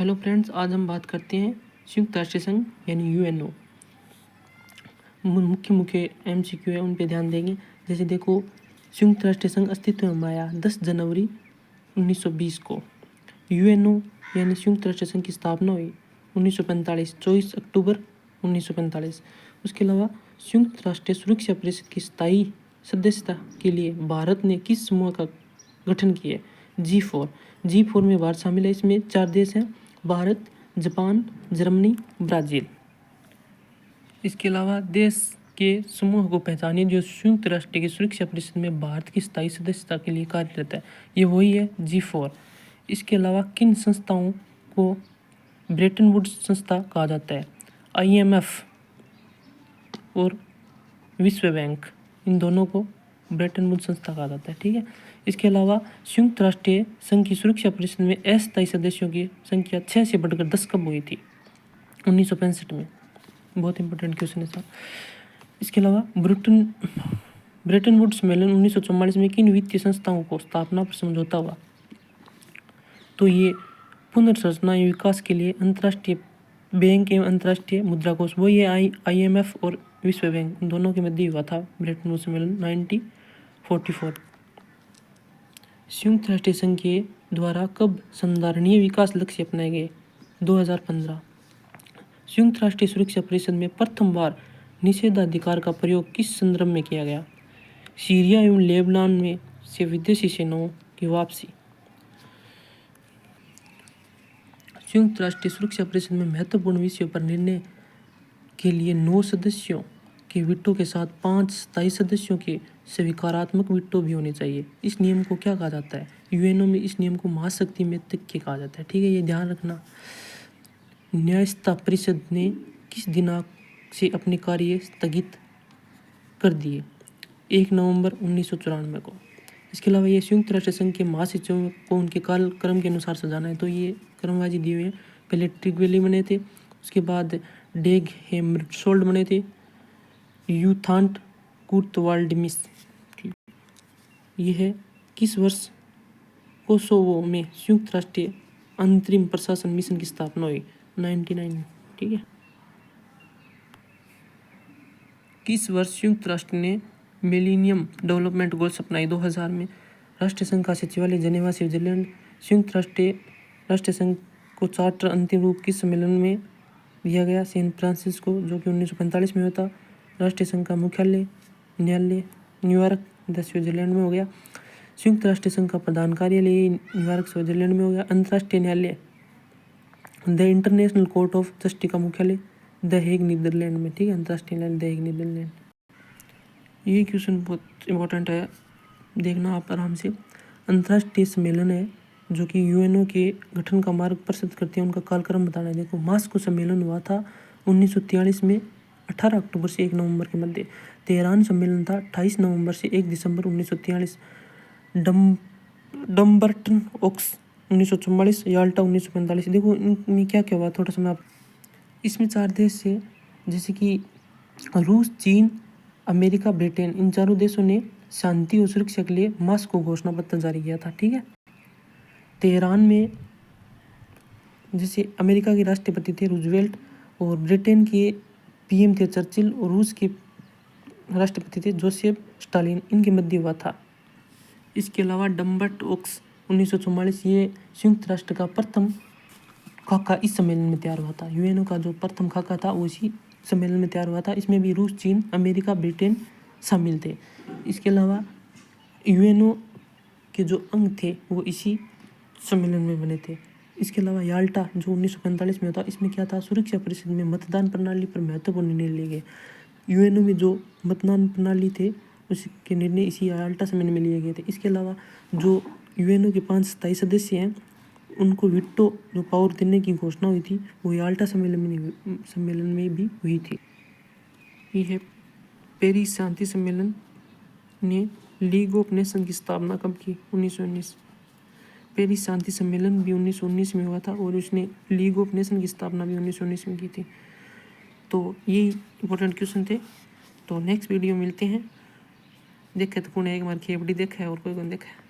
Hello friends, आज हम बात करते हैं संयुक्त राष्ट्र संघ यानी यूएनओ। मुख्य एमसीक्यू है, उन पे ध्यान देंगे। जैसे देखो, संयुक्त राष्ट्र संघ अस्तित्व में आया 10 जनवरी 1920 को। यूएनओ यानी संयुक्त राष्ट्र संघ की स्थापना हुई 1945 24 अक्टूबर 1945। उसके अलावा संयुक्त राष्ट्र सुरक्षा परिषद की स्थायी सदस्यता के लिए भारत ने किस समूह का गठन किया? G4 में भारत शामिल है। इसमें 4 देश हैं: भारत, जापान, जर्मनी, ब्राज़ील। इसके अलावा देश के समूह को पहचानिए जो संयुक्त राष्ट्र की सुरक्षा परिषद में भारत की स्थायी सदस्यता के लिए कार्यरत है। ये वही है G4। इसके अलावा किन संस्थाओं को ब्रेटन वुड्स संस्था कहा जाता है? IMF और विश्व बैंक, इन दोनों को ब्रेटन वुड्स संस्था कहा जाता है। ठीक है। इसके अलावा संयुक्त राष्ट्र संघ की सुरक्षा परिषद में अस्थायी सदस्यों की संख्या 6 से बढ़कर 10 कब हुई थी? 1965 में। बहुत इंपॉर्टेंट क्वेश्चन है सर। इसके अलावा ब्रेटन वुड्स सम्मेलन 1944 में किन वित्तीय संस्थाओं को स्थापना पर समझौता हुआ? तो ये पुनर्संरचना एवं विकास के लिए अंतर्राष्ट्रीय बैंक एवं अंतर्राष्ट्रीय मुद्रा कोष, वो ये IMF और विश्व बैंक, इन दोनों के मध्य हुआ था ब्रेटन वुड्स सम्मेलन 1944। संयुक्त राष्ट्र संघ के द्वारा कब संधारणीय विकास लक्ष्य अपनाए गए? 2015। संयुक्त राष्ट्र सुरक्षा परिषद में प्रथम बार निषेधाधिकार का प्रयोग किस संदर्भ में किया गया? सीरिया एवं लेबनान में से विदेशी सेनाओं की वापसी। संयुक्त राष्ट्र सुरक्षा परिषद में महत्वपूर्ण विषयों पर निर्णय के लिए 9 सदस्यों के वीटो के साथ 5 स्थायी सदस्यों के स्वीकारात्मक वीटो भी होने चाहिए। इस नियम को क्या कहा जाता है? यूएनओ में इस नियम को महाशक्ति मेत्रिक कहा जाता है। ठीक है, ये ध्यान रखना। न्यायिकता परिषद ने किस दिनांक से अपने कार्य स्थगित कर दिए? 1 नवंबर 1994 को। इसके अलावा ये संयुक्त राष्ट्र संघ के महासचिवों को उनके कालक्रम के अनुसार सजाना है, तो ये क्रमवाजी दिए हुए हैं। पहले ट्रिगवेली बने थे, उसके बाद डेग हेमरशोल्ड बने थे, यूथांट कुर्तवाल्डिमिस। यह है किस वर्ष कोसोवो में संयुक्त राष्ट्र अंतरिम प्रशासन मिशन की स्थापना हुई? 99। ठीक है। किस वर्ष संयुक्त राष्ट्र ने मिलेनियम डेवलपमेंट गोल्स अपनाए? 2000 में। राष्ट्रसंघ का सचिवालय जेनेवा, स्विट्जरलैंड। संयुक्त राष्ट्र संघ को चार्टर अंतिम रूप किस सम्मेलन में दिया गया? सैन फ्रांसिस्को, जो कि 1945 में होता। राष्ट्रीय संघ का मुख्यालय न्यायालय न्यूयॉर्क, स्विट्जरलैंड में हो गया। संयुक्त राष्ट्र संघ का प्रधान कार्यालय न्यूयॉर्क, स्विट्जरलैंड में हो गया। अंतर्राष्ट्रीय न्यायालय the international court of justice का मुख्यालय द हेग, नीदरलैंड में। ठीक है, अंतर्राष्ट्रीय न्यायालय द हेग, नीदरलैंड। ये क्वेश्चन बहुत इंपॉर्टेंट है, देखना आप आराम से। अंतर्राष्ट्रीय सम्मेलन है जो कि यूएनओ के गठन का मार्ग प्रशस्त करते हैं, उनका कालक्रम बताना है। देखो, मास्को सम्मेलन हुआ था 1943 में 18 अक्टूबर से 1 नवंबर के मध्य। तेहरान सम्मेलन था 28 नवंबर से 1 दिसंबर 1943। डम्बर्टन ओक्स 1944, याल्टा 1945। देखो इनमें क्या क्या हुआ, थोड़ा सा मैं इसमें 4 देश से, जैसे कि रूस, चीन, अमेरिका, ब्रिटेन, इन चारों देशों ने शांति और सुरक्षा के लिए मास्को घोषणा पत्र जारी किया था। ठीक है। तेहरान में जैसे अमेरिका के राष्ट्रपति थे रूजवेल्ट, और ब्रिटेन के PM थे चर्चिल, और रूस के राष्ट्रपति थे जोसेफ स्टालिन, इनके मध्य हुआ था। इसके अलावा डम्बर्ट ओक्स 1944, ये संयुक्त राष्ट्र का प्रथम खाका इस सम्मेलन में तैयार हुआ था। यूएनओ का जो प्रथम खाका था वो इसी सम्मेलन में तैयार हुआ था। इसमें भी रूस, चीन, अमेरिका, ब्रिटेन शामिल थे। इसके अलावा यूएनओ के जो अंग थे वो इसी सम्मेलन में बने थे। इसके अलावा याल्टा जो 1945 में होता, इसमें क्या था? सुरक्षा परिषद में मतदान प्रणाली पर महत्वपूर्ण निर्णय लिए गए। यूएनओ में जो मतदान प्रणाली थे उसके निर्णय इसी याल्टा सम्मेलन में लिए गए थे। इसके अलावा जो यूएनओ के 5 स्थायी सदस्य हैं उनको वीटो जो पावर देने की घोषणा हुई थी वो याल्टा सम्मेलन में भी हुई थी। ये है पेरिस शांति सम्मेलन ने लीग ऑफ नेशन की स्थापना कब की? 1919। पेरिस शांति सम्मेलन भी 1919 में हुआ था, और उसने लीग ऑफ नेशन की स्थापना भी 1919 में की थी। तो ये इंपॉर्टेंट क्वेश्चन थे। तो नेक्स्ट वीडियो मिलते हैं। देखे तो कौन एक बार खेपड़ी देखा है और कोई कौन देखा है।